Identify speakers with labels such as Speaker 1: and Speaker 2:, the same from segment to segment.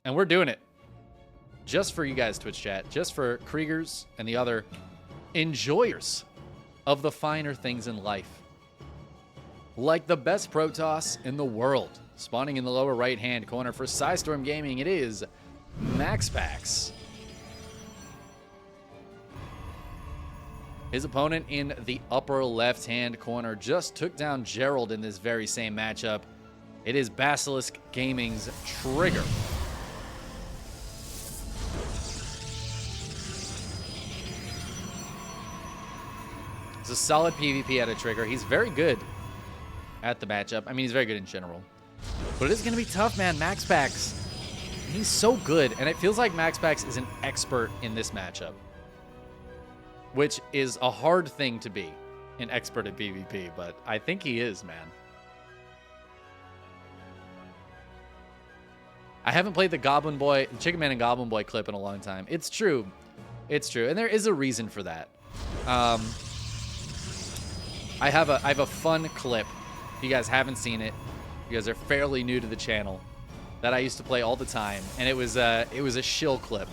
Speaker 1: And we're doing it just for you guys, Twitch chat, just for Kriegers and the other enjoyers of the finer things in life. Like the best Protoss in the world. Spawning in the lower right-hand corner for Psystorm Gaming, it is MaxPax. His opponent in the upper left-hand corner just took down Gerald in this very same matchup. It is Basilisk Gaming's Trigger. It's a solid PvP at a Trigger. He's very good at the matchup. I mean, he's very good in general. But it is going to be tough, man. MaxPax, he's so good. And it feels like MaxPax is an expert in this matchup, which is a hard thing to be, an expert at PvP. But I think he is, man. I haven't played the Chickenman and Goblin Boy clip in a long time. It's true. It's true. And there is a reason for that. I have a fun clip. If you guys haven't seen it, you guys are fairly new to the channel, that I used to play all the time. And it was a shill clip.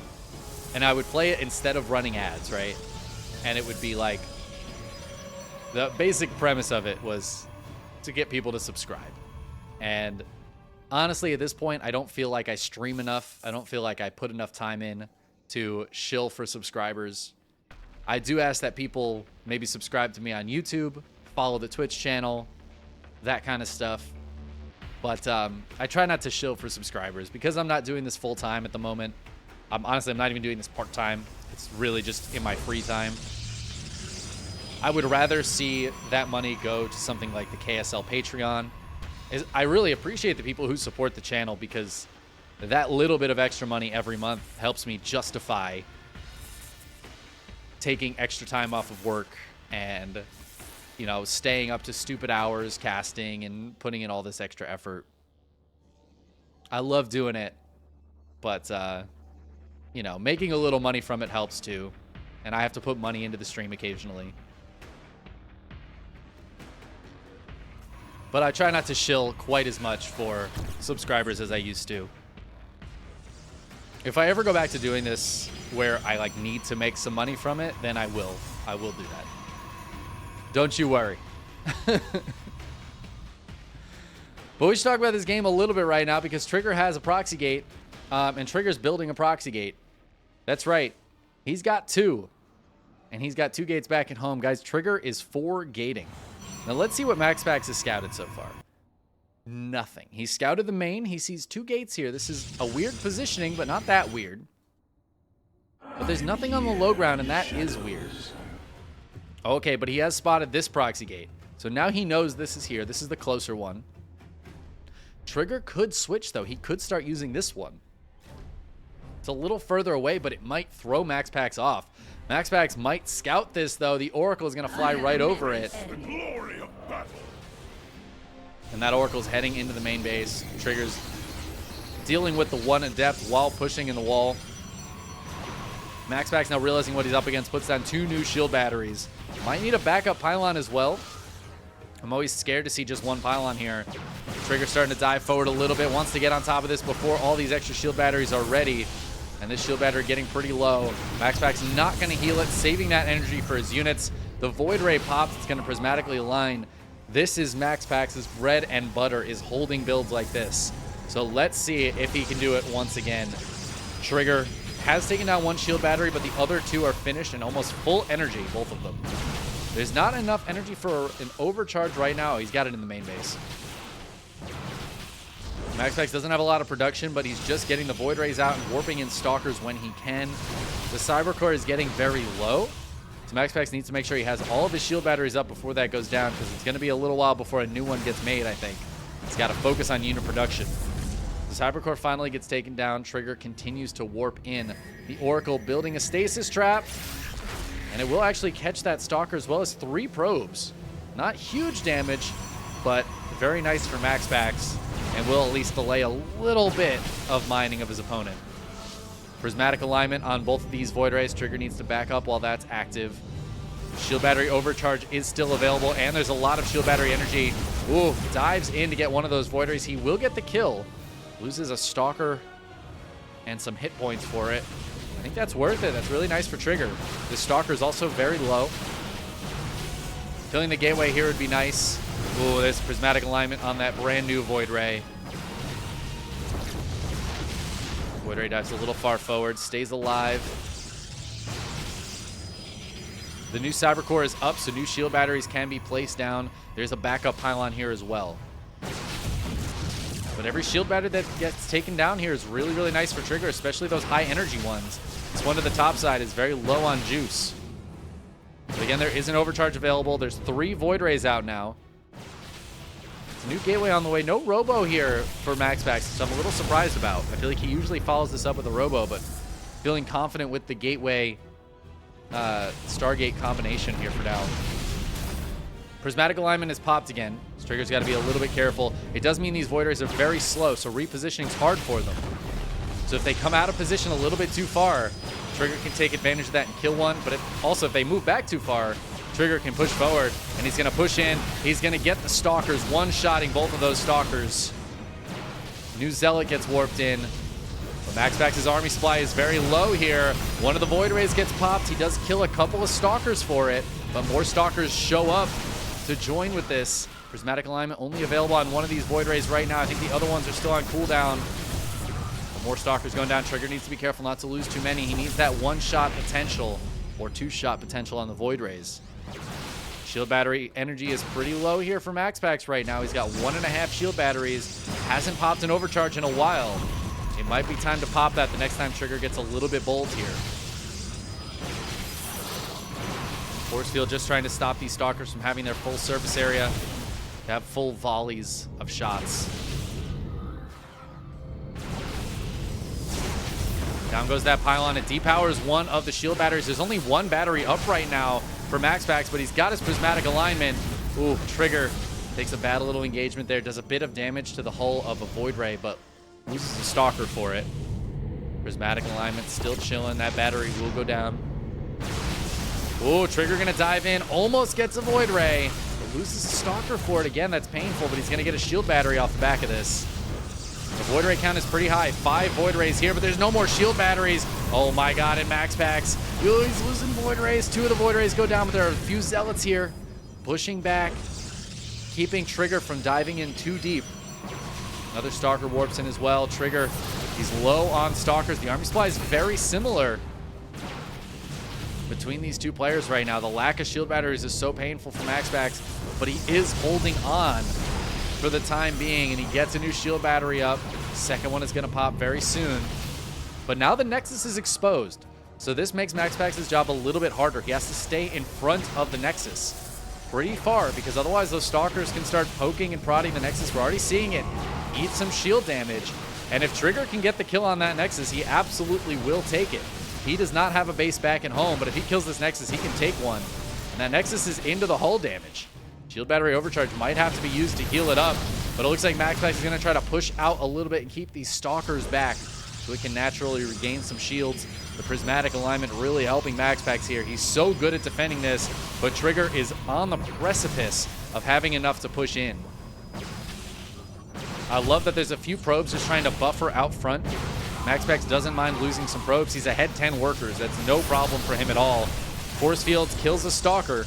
Speaker 1: And I would play it instead of running ads, right? And it would be like, the basic premise of it was to get people to subscribe. And honestly, at this point, I don't feel like I stream enough. I don't feel like I put enough time in to shill for subscribers. I do ask that people maybe subscribe to me on YouTube, follow the Twitch channel, that kind of stuff. But I try not to shill for subscribers because I'm not doing this full time at the moment. Honestly, I'm not even doing this part time. It's really just in my free time. I would rather see that money go to something like the KSL Patreon. I really appreciate the people who support the channel because that little bit of extra money every month helps me justify taking extra time off of work and, you know, staying up to stupid hours casting and putting in all this extra effort. I love doing it, but, you know, making a little money from it helps too. And I have to put money into the stream occasionally. But I try not to shill quite as much for subscribers as I used to. If I ever go back to doing this where I like need to make some money from it, then I will do that. Don't you worry. But we should talk about this game a little bit right now because Trigger has a proxy gate, and Trigger's building a proxy gate. That's right. He's got 2, and he's got 2 gates back at home. Guys, Trigger is 4 gating. Now let's see what MaxPax has scouted so far. Nothing. He scouted the main. He sees 2 gates here. This is a weird positioning, but not that weird. But there's nothing on the low ground, and that is weird. Okay, but he has spotted this proxy gate. So now he knows this is here. This is the closer one. Trigger could switch, though. He could start using this one. It's a little further away, but it might throw MaxPax off. MaxPax might scout this, though. The Oracle is going to fly right over it.
Speaker 2: The glory of battle.
Speaker 1: And that Oracle's heading into the main base. Trigger's dealing with the 1 Adept while pushing in the wall. MaxPax now realizing what he's up against, puts down 2 new shield batteries. Might need a backup pylon as well. I'm always scared to see just 1 pylon here. Trigger's starting to dive forward a little bit, wants to get on top of this before all these extra shield batteries are ready. And this shield battery getting pretty low. MaxPax not going to heal it, saving that energy for his units. The Void Ray pops, it's going to prismatically align. This is MaxPax's bread and butter, is holding builds like this. So let's see if he can do it once again. Trigger has taken down 1 shield battery, but the other 2 are finished and almost full energy, both of them. There's not enough energy for an overcharge right now. He's got it in the main base. MaxPax doesn't have a lot of production, but he's just getting the Void Rays out and warping in Stalkers when he can. The Cybercore is getting very low. So MaxPax needs to make sure he has all of his shield batteries up before that goes down, because it's going to be a little while before a new one gets made, I think. He's got to focus on unit production. The Cybercore finally gets taken down. Trigger continues to warp in. The Oracle building a stasis trap. And it will actually catch that Stalker as well as 3 probes. Not huge damage, but very nice for MaxPax. And will at least delay a little bit of mining of his opponent. Prismatic alignment on both of these Void Rays. Trigger needs to back up while that's active. Shield battery overcharge is still available, and there's a lot of shield battery energy. Ooh, dives in to get one of those Void Rays. He will get the kill. Loses a Stalker and some hit points for it. I think that's worth it. That's really nice for Trigger. This Stalker is also very low. Killing the Gateway here would be nice. Ooh, there's Prismatic Alignment on that brand new Void Ray. Void Ray dives a little far forward, stays alive. The new Cyber Core is up, so new shield batteries can be placed down. There's a backup pylon here as well. But every shield battery that gets taken down here is really, really nice for Trigger, especially those high energy ones. This one to the top side is very low on juice. But again, there is an overcharge available. There's 3 Void Rays out now. It's a new Gateway on the way. No Robo here for MaxPax, so I'm a little surprised about. I feel like he usually follows this up with a Robo, but feeling confident with the Gateway Stargate combination here for now. Prismatic Alignment is popped again. So Trigger's got to be a little bit careful. It does mean these Void Rays are very slow, so repositioning's hard for them. So if they come out of position a little bit too far, Trigger can take advantage of that and kill one. But also, if they move back too far, Trigger can push forward, and he's going to push in. He's going to get the Stalkers, one-shotting both of those Stalkers. New Zealot gets warped in. But MaxPax's army supply is very low here. One of the Void Rays gets popped. He does kill a couple of Stalkers for it, but more Stalkers show up to join with this. Prismatic Alignment only available on one of these Void Rays right now. I think the other ones are still on cooldown. But more Stalkers going down. Trigger needs to be careful not to lose too many. He needs that one-shot potential or two-shot potential on the Void Rays. Shield battery energy is pretty low here for MaxPax right now. He's got 1.5 shield batteries. Hasn't popped an overcharge in a while. It might be time to pop that the next time Trigger gets a little bit bold here. Force field just trying to stop these Stalkers from having their full surface area to have full volleys of shots. Down goes that pylon. It depowers one of the shield batteries. There's only one battery up right now for MaxPax, but he's got his Prismatic Alignment. Ooh, Trigger takes a bad little engagement there. Does a bit of damage to the hull of a Void Ray, but loses the Stalker for it. Prismatic Alignment still chilling. That battery will go down. Ooh, Trigger gonna dive in. Almost gets a Void Ray. But loses the Stalker for it again. That's painful, but he's gonna get a shield battery off the back of this. The Void Ray count is pretty high. 5 Void Rays here, but there's no more shield batteries. Oh my god, and MaxPax. Ooh, he's losing Void Rays. 2 of the Void Rays go down, but there are a few Zealots here. Pushing back, keeping Trigger from diving in too deep. Another Stalker warps in as well. Trigger, he's low on Stalkers. The army supply is very similar between these two players right now. The lack of shield batteries is so painful for MaxPax, but he is holding on for the time being, and he gets a new shield battery up. Second one is going to pop very soon. But now the Nexus is exposed, so this makes MaxPax's job a little bit harder. He has to stay in front of the Nexus pretty far, because otherwise those Stalkers can start poking and prodding the Nexus. We're already seeing it eat some shield damage, and if Trigger can get the kill on that Nexus, he absolutely will take it. He does not have a base back at home, but if he kills this Nexus, he can take one, and that Nexus is into the hull damage. Shield battery overcharge might have to be used to heal it up, but it looks like MaxPax is going to try to push out a little bit and keep these Stalkers back so he can naturally regain some shields. The Prismatic Alignment really helping MaxPax here. He's so good at defending this, but Trigger is on the precipice of having enough to push in. I love that there's a few probes just trying to buffer out front. MaxPax doesn't mind losing some probes. He's ahead 10 workers. That's no problem for him at all. Force fields kills a Stalker.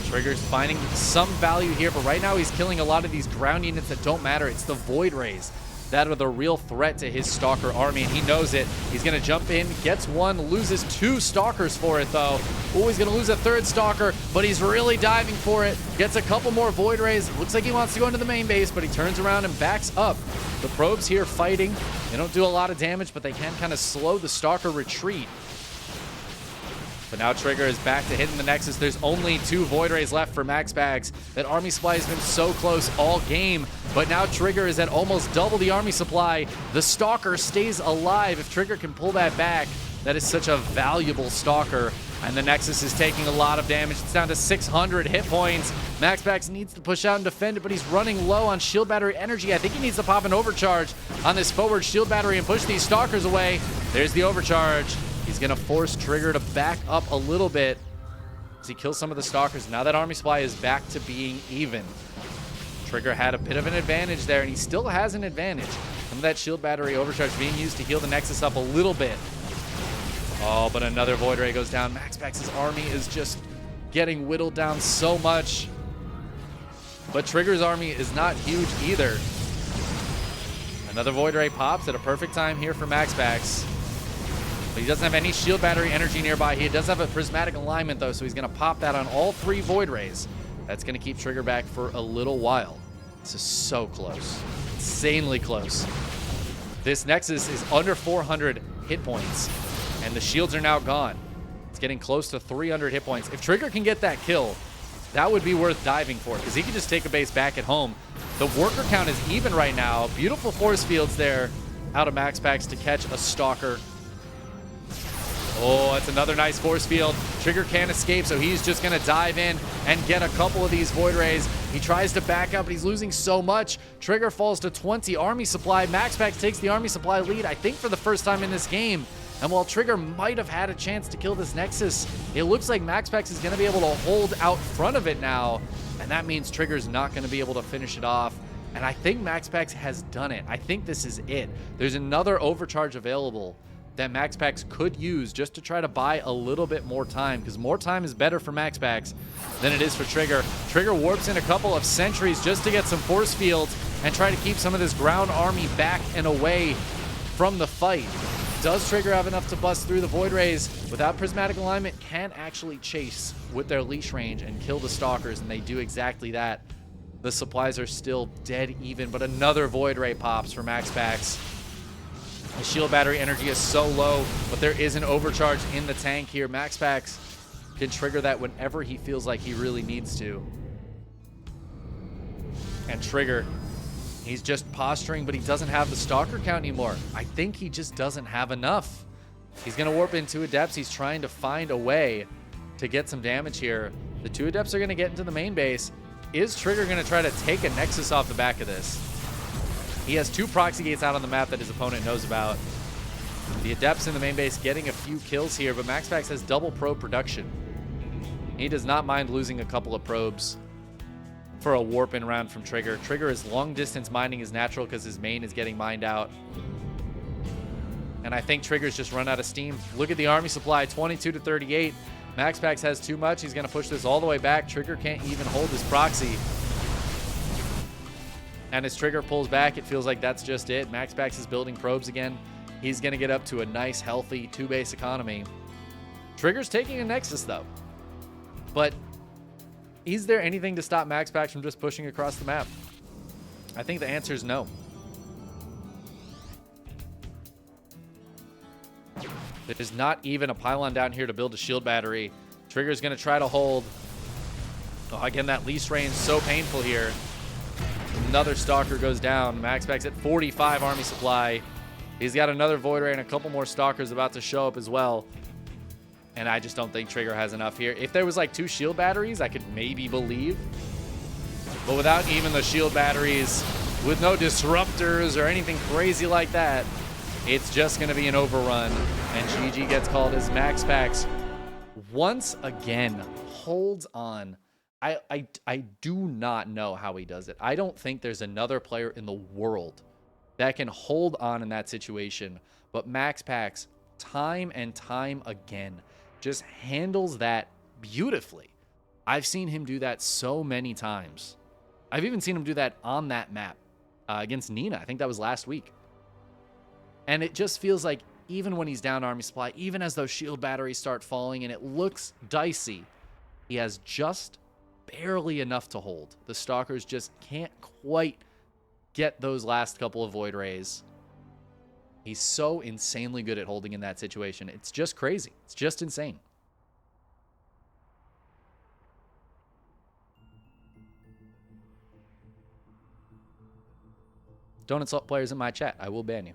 Speaker 1: Trigger's finding some value here, but right now he's killing a lot of these ground units that don't matter. It's the Void Rays that are the real threat to his Stalker army, and he knows it. He's going to jump in, gets one, loses 2 Stalkers for it, though. Oh, he's going to lose a 3rd Stalker, but he's really diving for it. Gets a couple more Void Rays. Looks like he wants to go into the main base, but he turns around and backs up. The probes here fighting. They don't do a lot of damage, but they can kind of slow the Stalker retreat. But now Trigger is back to hitting the Nexus. There's only 2 Void Rays left for MaxPax. That army supply has been so close all game, but now Trigger is at almost double the army supply. The Stalker stays alive. If Trigger can pull that back, that is such a valuable Stalker. And the Nexus is taking a lot of damage. It's down to 600 hit points. MaxPax needs to push out and defend it, but he's running low on shield battery energy. I think he needs to pop an overcharge on this forward shield battery and push these Stalkers away. There's the overcharge. He's going to force Trigger to back up a little bit as he kills some of the Stalkers. Now that army supply is back to being even. Trigger had a bit of an advantage there, and he still has an advantage. The Some of that shield battery overcharge being used to heal the Nexus up a little bit. Oh, but another Void Ray goes down. MaxPax's army is just getting whittled down so much. But Trigger's army is not huge either. Another Void Ray pops at a perfect time here for MaxPax. But he doesn't have any shield battery energy nearby. He does have a prismatic alignment, though, so he's going to pop that on all 3 Void Rays. That's going to keep Trigger back for a little while. This is so close. Insanely close. This Nexus is under 400 hit points, and the shields are now gone. It's getting close to 300 hit points. If Trigger can get that kill, that would be worth diving for, because he can just take a base back at home. The worker count is even right now. Beautiful force fields there out of MaxPax to catch a Stalker. Oh, that's another nice force field. Trigger can't escape, so he's just going to dive in and get a couple of these Void Rays. He tries to back up, but he's losing so much. Trigger falls to 20 army supply. MaxPax takes the army supply lead, I think, for the first time in this game. And while Trigger might have had a chance to kill this Nexus, it looks like MaxPax is going to be able to hold out front of it now. And that means Trigger's not going to be able to finish it off. And I think MaxPax has done it. I think this is it. There's another overcharge available that MaxPax could use just to try to buy a little bit more time, because more time is better for MaxPax than it is for Trigger. Trigger warps in a couple of sentries just to get some force fields and try to keep some of this ground army back and away from the fight. Does Trigger have enough to bust through the Void Rays? Without prismatic alignment, can actually chase with their leash range and kill the Stalkers, and they do exactly that. The supplies are still dead even, but another Void Ray pops for MaxPax. The shield battery energy is so low, but there is an overcharge in the tank here. MaxPax can trigger that whenever he feels like he really needs to. And Trigger, he's just posturing, but he doesn't have the Stalker count anymore. I think he just doesn't have enough. He's going to warp in 2 Adepts. He's trying to find a way to get some damage here. The 2 Adepts are going to get into the main base. Is Trigger going to try to take a Nexus off the back of this? He has 2 proxy gates out on the map that his opponent knows about. The Adepts in the main base getting a few kills here, but MaxPax has double probe production. He does not mind losing a couple of probes for a warp in round from Trigger. Trigger is long distance mining is natural because his main is getting mined out. And I think Trigger's just run out of steam. Look at the army supply, 22 to 38. MaxPax has too much. He's going to push this all the way back. Trigger can't even hold his proxy. And as Trigger pulls back, it feels like that's just it. MaxPax is building probes again. He's going to get up to a nice, healthy 2-base economy. Trigger's taking a Nexus, though. But is there anything to stop MaxPax from just pushing across the map? I think the answer is no. There's not even a pylon down here to build a shield battery. Trigger's going to try to hold. Oh, again, that leash range so painful here. Another Stalker goes down. MaxPax at 45 army supply. He's got another Void Ray and a couple more Stalkers about to show up as well. And I just don't think Trigger has enough here. If there was like 2 shield batteries, I could maybe believe. But without even the shield batteries, with no disruptors or anything crazy like that, it's just going to be an overrun. And GG gets called as MaxPax once again holds on. I do not know how he does it. I don't think there's another player in the world that can hold on in that situation. But MaxPax, time and time again, just handles that beautifully. I've seen him do that so many times. I've even seen him do that on that map against Nina. I think that was last week. And it just feels like even when he's down army supply, even as those shield batteries start falling and it looks dicey, he has just barely enough to hold. The Stalkers just can't quite get those last couple of Void Rays. He's so insanely good at holding in that situation. It's just crazy. It's just insane. Don't insult players in my chat. I will ban you.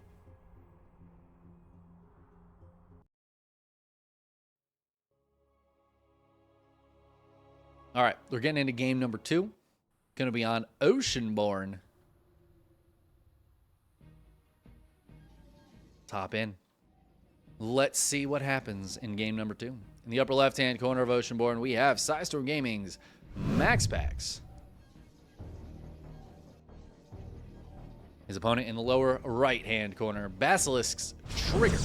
Speaker 1: All right, we're getting into game number 2. Going to be on Oceanborn. Top in. Let's see what happens in game number 2. In the upper left-hand corner of Oceanborn, we have Sidestorm Gaming's MaxPax. His opponent in the lower right-hand corner, Basilisk's Trigger.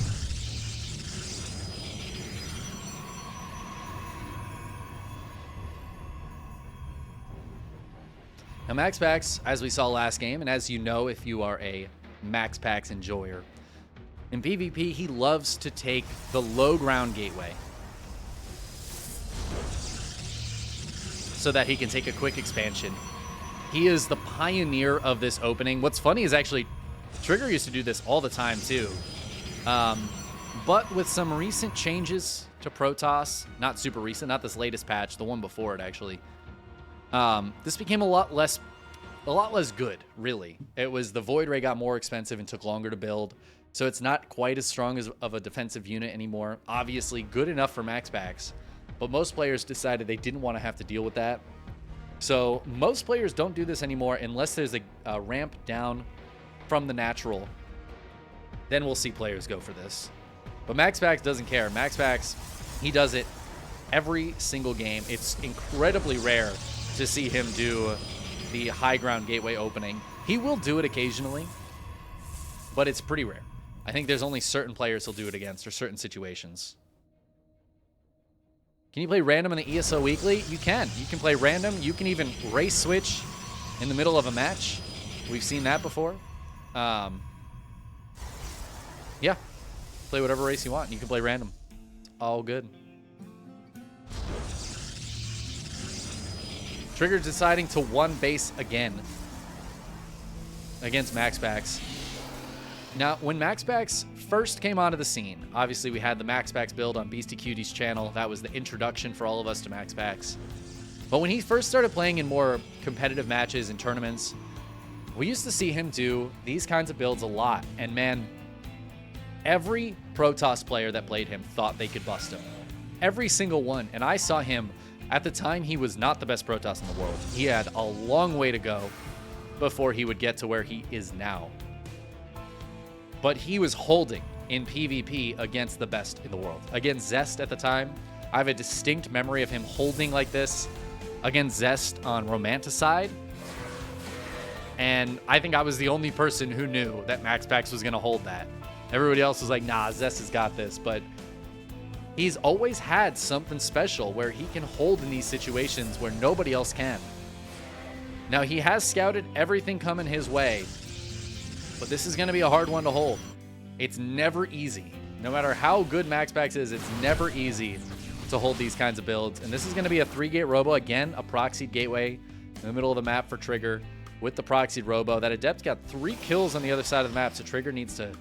Speaker 1: Now, MaxPax, as we saw last game, and as you know if you are a MaxPax enjoyer, in PvP, he loves to take the low ground gateway so that he can take a quick expansion. He is the pioneer of this opening. What's funny is actually Trigger used to do this all the time too. But with some recent changes to Protoss, not super recent, not this latest patch, the one before it actually, this became a lot less good, really. It was the Void Ray got more expensive and took longer to build, so it's not quite as strong as of a defensive unit anymore. Obviously, good enough for MaxPax, but most players decided they didn't want to have to deal with that. So most players don't do this anymore unless there's a ramp down from the natural. Then we'll see players go for this. But MaxPax doesn't care. MaxPax, he does it every single game. It's incredibly rare to see him do the high ground gateway opening. He will do it occasionally, but it's pretty rare. I think there's only certain players he'll do it against or certain situations. Can you play random in the ESL Weekly? You can. You can play random. You can even race switch in the middle of a match. We've seen that before. Yeah. Play whatever race you want. You can play random. It's all good. Trigger deciding to one base again against MaxPax. Now, when MaxPax first came onto the scene, obviously we had the MaxPax build on Beastie Cutie's channel. That was the introduction for all of us to MaxPax. But when he first started playing in more competitive matches and tournaments, we used to see him do these kinds of builds a lot. And man, every Protoss player that played him thought they could bust him. Every single one. And I saw him, at the time, he was not the best Protoss in the world. He had a long way to go before he would get to where he is now. But he was holding in PvP against the best in the world. Against Zest at the time, I have a distinct memory of him holding like this against Zest on Romanticide. And I think I was the only person who knew that MaxPax was going to hold that. Everybody else was like, nah, Zest has got this. But he's always had something special where he can hold in these situations where nobody else can. Now, he has scouted everything coming his way, but this is going to be a hard one to hold. It's never easy. No matter how good MaxPax is, it's never easy to hold these kinds of builds. And this is going to be a 3-gate robo. Again, a proxied gateway in the middle of the map for Trigger with the proxied robo. That Adept got 3 kills on the other side of the map, so Trigger needs to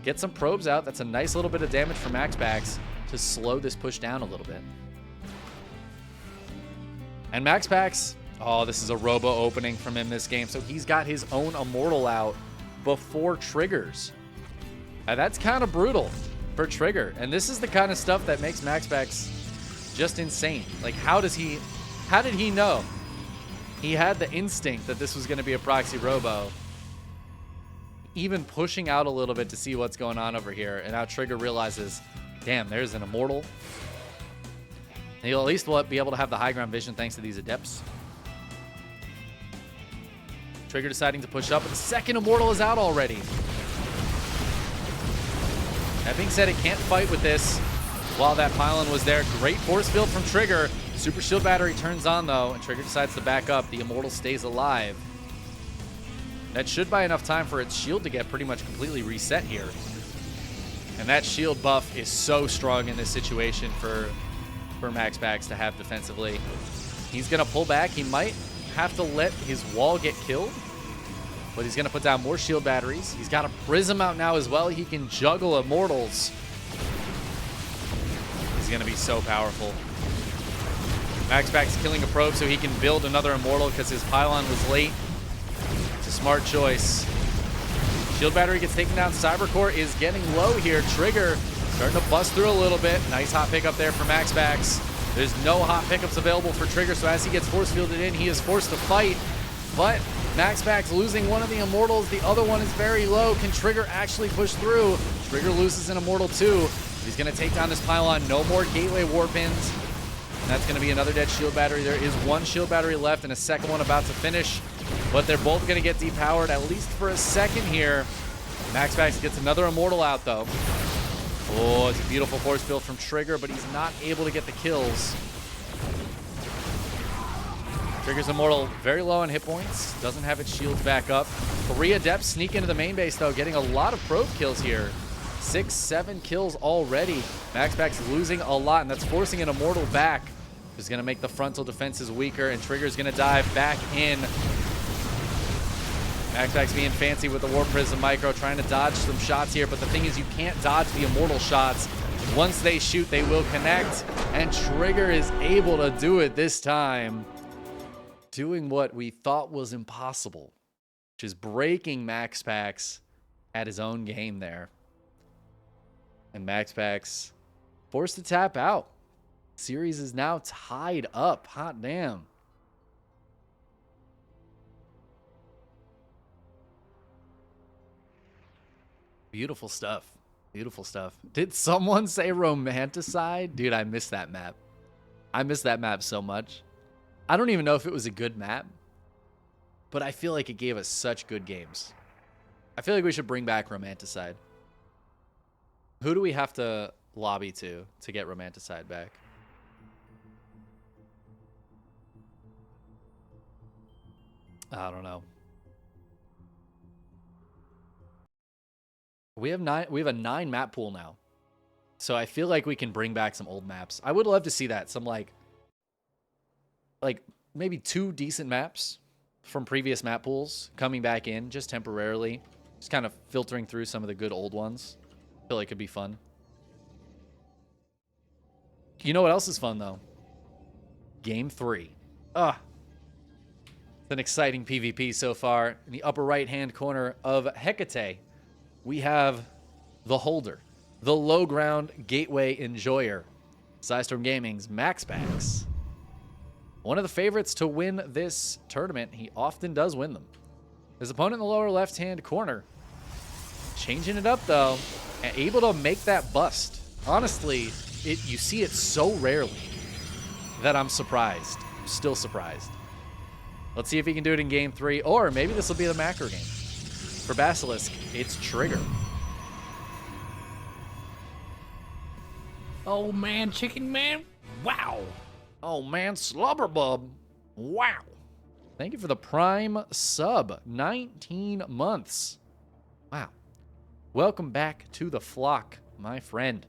Speaker 1: get some probes out. That's a nice little bit of damage for MaxPax to slow this push down a little bit. And MaxPax, oh, this is a robo opening from him this game. So he's got his own Immortal out before Trigger's. And that's kind of brutal for Trigger. And this is the kind of stuff that makes MaxPax just insane. Like, how did he know? He had the instinct that this was going to be a proxy robo. Even pushing out a little bit to see what's going on over here. And now Trigger realizes, damn, there's an Immortal. And he'll at least be able to have the high ground vision thanks to these Adepts. Trigger deciding to push up, but the second Immortal is out already. That being said, it can't fight with this while that pylon was there. Great force field from Trigger. Super Shield Battery turns on, though, and Trigger decides to back up. The Immortal stays alive. That should buy enough time for its shield to get pretty much completely reset here. And that shield buff is so strong in this situation for MaxPax to have defensively. He's going to pull back. He might have to let his wall get killed, but he's going to put down more shield batteries. He's got a Prism out now as well. He can juggle Immortals. He's going to be so powerful. MaxPax killing a probe so he can build another Immortal because his pylon was late. It's a smart choice. Shield battery gets taken down. Cybercore is getting low here. Trigger starting to bust through a little bit. Nice hot pickup there for MaxPax. There's no hot pickups available for Trigger, so as he gets force fielded in, he is forced to fight. But MaxPax losing one of the Immortals. The other one is very low. Can Trigger actually push through? Trigger loses an Immortal too. He's going to take down this pylon. No more Gateway Warpins. That's going to be another dead shield battery. There is one shield battery left and a second one about to finish. but they're both going to get depowered at least for a second here. MaxPax gets another Immortal out, though. Oh, it's a beautiful force build from Trigger, but he's not able to get the kills. Trigger's Immortal very low on hit points. Doesn't have its shields back up. 3 Adepts sneak into the main base, though, getting a lot of probe kills here. 6, 7 kills already. MaxPax losing a lot, and that's forcing an Immortal back. Is going to make the frontal defenses weaker, and Trigger's going to dive back in. MaxPax being fancy with the Warp Prism Micro, trying to dodge some shots here, but the thing is you can't dodge the Immortal shots. Once they shoot, they will connect, and Trigger is able to do it this time. Doing what we thought was impossible, which is breaking MaxPax at his own game there. And MaxPax forced to tap out. Series is now tied up. Hot damn. Beautiful stuff. Beautiful stuff. Did someone say Romanticide? Dude, I missed that map. I missed that map so much. I don't even know if it was a good map, but I feel like it gave us such good games. I feel like we should bring back Romanticide. Who do we have to lobby to get Romanticide back? I don't know. We have a 9 map pool now. So I feel like we can bring back some old maps. I would love to see that. Some like maybe 2 decent maps from previous map pools coming back in just temporarily. Just kind of filtering through some of the good old ones. I feel like it'd be fun. You know what else is fun though? Game 3. It's an exciting PvP so far. In the upper right-hand corner of Hecate, we have the holder, the low ground gateway enjoyer, Psystorm Gaming's MaxPax. One of the favorites to win this tournament. He often does win them. His opponent in the lower left-hand corner, changing it up though, and able to make that bust. Honestly, you see it so rarely that I'm surprised. I'm still surprised. Let's see if he can do it in game 3, or maybe this will be the macro game. For Basilisk, it's Trigger.
Speaker 2: Oh man, Chickenman, wow.
Speaker 1: Oh man, Slubberbub, wow. Thank you for the Prime sub, 19 months. Wow. Welcome back to the flock, my friend.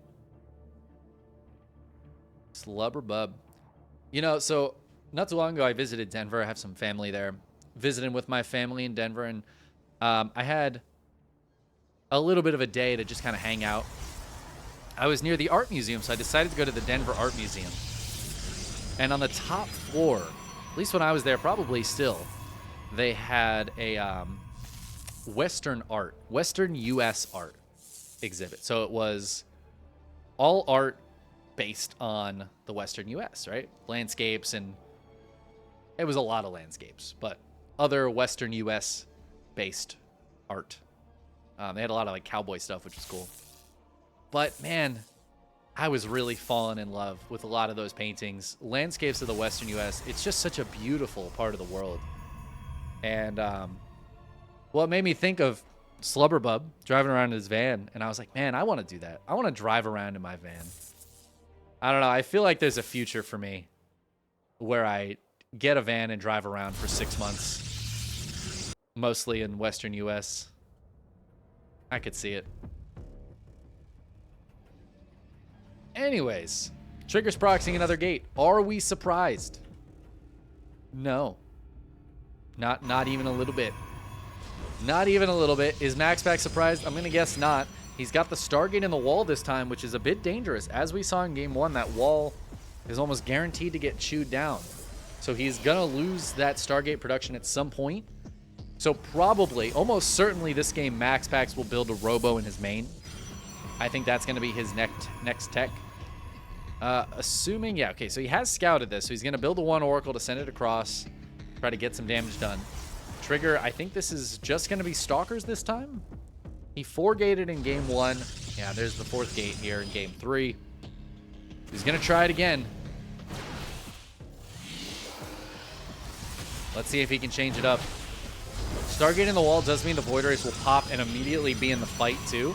Speaker 1: Slubberbub. You know, so not too long ago, I visited Denver. I have some family there. Visiting with my family in Denver, and I had a little bit of a day to just kind of hang out. I was near the art museum, so I decided to go to the Denver Art Museum. And on the top floor, at least when I was there, probably still, they had a Western U.S. art exhibit. So it was all art based on the Western U.S., right? Landscapes, and it was a lot of landscapes, but other Western U.S. based art. They had a lot of like cowboy stuff, which was cool. But man, I was really falling in love with a lot of those paintings. Landscapes of the Western U.S., it's just such a beautiful part of the world. And well, it made me think of Slubberbub driving around in his van, and I was like, man, I want to do that. I want to drive around in my van. I don't know. I feel like there's a future for me where I get a van and drive around for 6 months, mostly in Western U.S. I could see it. Anyways, Trigger's proxying another gate. Are we surprised? No. Not even a little bit. Not even a little bit. Is MaxPax surprised? I'm going to guess not. He's got the Stargate in the wall this time, which is a bit dangerous. As we saw in game 1, that wall is almost guaranteed to get chewed down. So he's going to lose that Stargate production at some point. So probably, almost certainly this game, MaxPax will build a Robo in his main. I think that's going to be his next tech. Assuming, yeah, okay, so he has scouted this. So he's going to build the 1 Oracle to send it across, try to get some damage done. Trigger, I think this is just going to be Stalkers this time. He 4-gated in game 1. Yeah, there's the 4th gate here in game 3. He's going to try it again. Let's see if he can change it up. Stargate in the wall does mean the Void Rays will pop and immediately be in the fight too,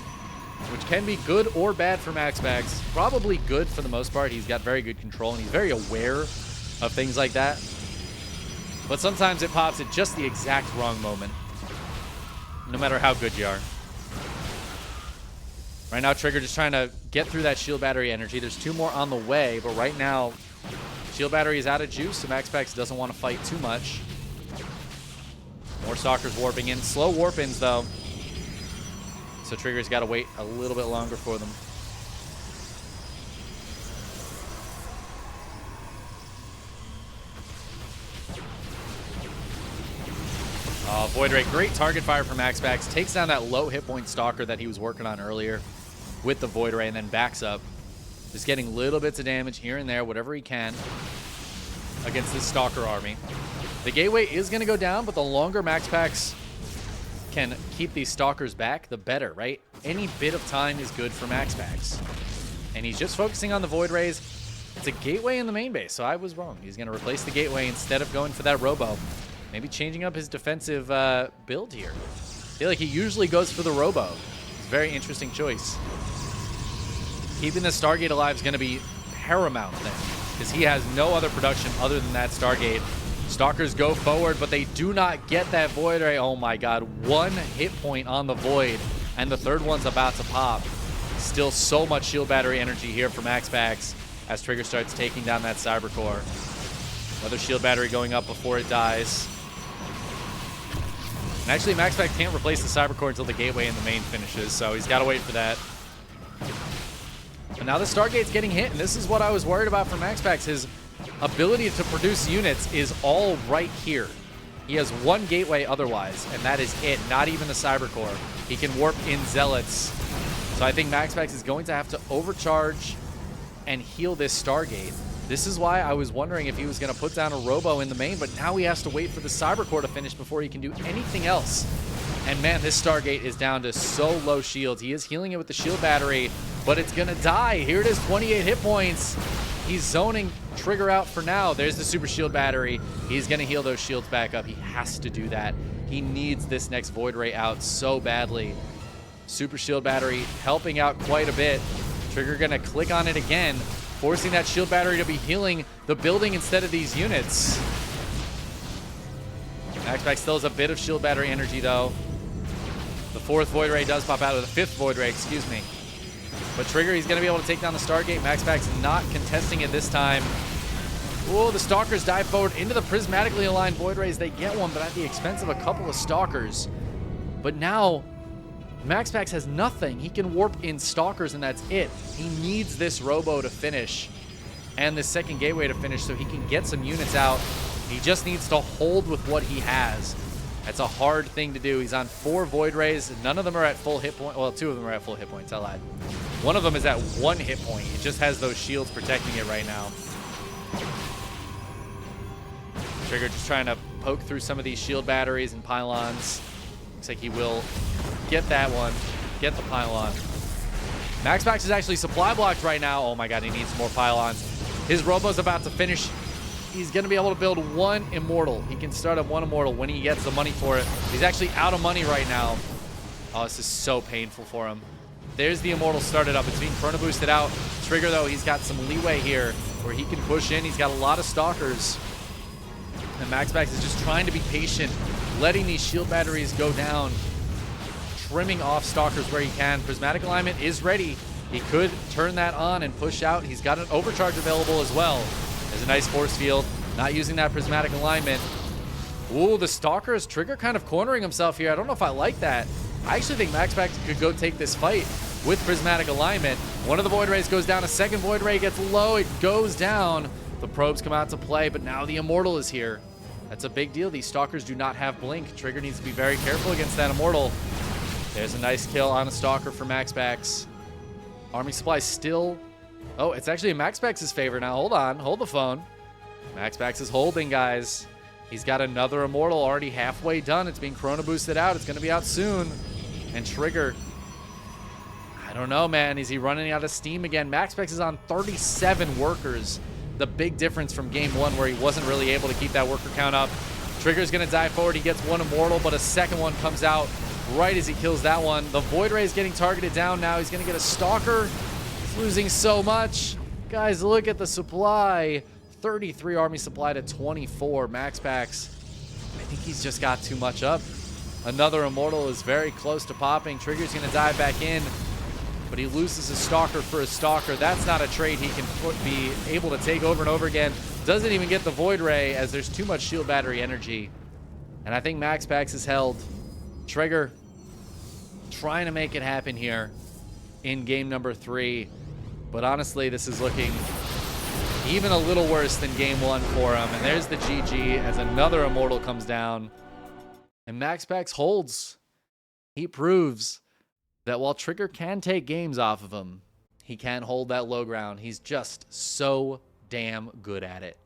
Speaker 1: which can be good or bad for MaxPax. Probably good for the most part. He's got very good control, and he's very aware of things like that. But sometimes it pops at just the exact wrong moment, no matter how good you are. Right now, Trigger just trying to get through that shield battery energy. There's 2 more on the way, but right now, shield battery is out of juice, so MaxPax doesn't want to fight too much. More Stalkers warping in. Slow warp-ins, though. So Trigger's got to wait a little bit longer for them. Void Ray, great target fire from MaxPax. Takes down that low hit point Stalker that he was working on earlier with the Void Ray, and then backs up. Just getting little bits of damage here and there, whatever he can, against this Stalker army. The gateway is going to go down, but the longer MaxPax can keep these Stalkers back, the better, right? Any bit of time is good for MaxPax. And he's just focusing on the Void Rays. It's a gateway in the main base, so I was wrong. He's going to replace the gateway instead of going for that Robo. Maybe changing up his defensive build here. I feel like he usually goes for the Robo. It's a very interesting choice. Keeping the Stargate alive is going to be paramount then, because he has no other production other than that Stargate. Stalkers go forward, but they do not get that Void Ray. Oh my god, 1 hit point on the Void, and the third one's about to pop. Still so much shield battery energy here for MaxPax as Trigger starts taking down that Cybercore. Another shield battery going up before it dies. And actually, MaxPax can't replace the Cybercore until the gateway in the main finishes, so he's got to wait for that. But now the Stargate's getting hit, and this is what I was worried about for MaxPax. His ability to produce units is all right here. He has 1 gateway otherwise, and that is it. Not even the Cybercore. He can warp in Zealots. So I think MaxPax is going to have to overcharge and heal this Stargate. This is why I was wondering if he was going to put down a Robo in the main, but now he has to wait for the Cybercore to finish before he can do anything else. And man, this Stargate is down to so low shields. He is healing it with the shield battery, but it's going to die. Here it is, 28 hit points. He's zoning Trigger out for now. There's the super shield battery. He's going to heal those shields back up. He has to do that. He needs this next Void Ray out so badly. Super shield battery helping out quite a bit. Trigger going to click on it again, forcing that shield battery to be healing the building instead of these units. MaxPax still has a bit of shield battery energy, though. The 4th Void Ray does pop out, or the 5th Void Ray, excuse me. But Trigger, he's going to be able to take down the Stargate. MaxPax not contesting it this time. Oh, the Stalkers dive forward into the prismatically aligned Void Rays. They get one, but at the expense of a couple of Stalkers. But now, MaxPax has nothing. He can warp in Stalkers, and that's it. He needs this Robo to finish and this second gateway to finish so he can get some units out. He just needs to hold with what he has. That's a hard thing to do. He's on 4 Void Rays. None of them are at full hit point. Well, 2 of them are at full hit points. I lied. One of them is at 1 hit point. It just has those shields protecting it right now. Trigger just trying to poke through some of these shield batteries and pylons. Looks like he will get that one. Get the pylon. MaxPax is actually supply blocked right now. Oh my god, he needs more pylons. His Robo's about to finish. He's going to be able to build 1 Immortal. He can start at 1 Immortal when he gets the money for it. He's actually out of money right now. Oh, this is so painful for him. There's the Immortal started up. It's being chrono boosted out. Trigger, though, he's got some leeway here where he can push in. He's got a lot of Stalkers. And MaxPax is just trying to be patient, letting these shield batteries go down, trimming off Stalkers where he can. Prismatic alignment is ready. He could turn that on and push out. He's got an overcharge available as well. There's a nice force field. Not using that prismatic alignment. Ooh, the Stalkers. Trigger kind of cornering himself here. I don't know if I like that. I actually think MaxPax could go take this fight with prismatic alignment. One of the Void Rays goes down. A second Void Ray gets low. It goes down. The probes come out to play, but now the Immortal is here. That's a big deal. These Stalkers do not have blink. Trigger needs to be very careful against that Immortal. There's a nice kill on a Stalker for MaxPax. Army supply still... Oh, it's actually in MaxPax's favor now. Hold on. Hold the phone. MaxPax is holding, guys. He's got another Immortal already halfway done. It's being chrono boosted out. It's going to be out soon. And Trigger... I don't know, man. Is he running out of steam again? MaxPax is on 37 workers. The big difference from game 1 where he wasn't really able to keep that worker count up. Trigger's going to dive forward. He gets one immortal, but a second one comes out right as he kills that one. The Void Ray is getting targeted down now. He's going to get a Stalker. He's losing so much. Guys, look at the supply. 33 army supply to 24. MaxPax, I think he's just got too much up. Another immortal is very close to popping. Trigger's going to dive back in, but he loses a Stalker for a Stalker. That's not a trade he can be able to take over and over again. Doesn't even get the Void Ray as there's too much shield battery energy. And I think MaxPax is held. Trigger trying to make it happen here in game number 3. But honestly, this is looking even a little worse than game 1 for him. And there's the GG as another immortal comes down. And MaxPax holds. He proves that while Trigger can take games off of him, he can hold that low ground. He's just so damn good at it.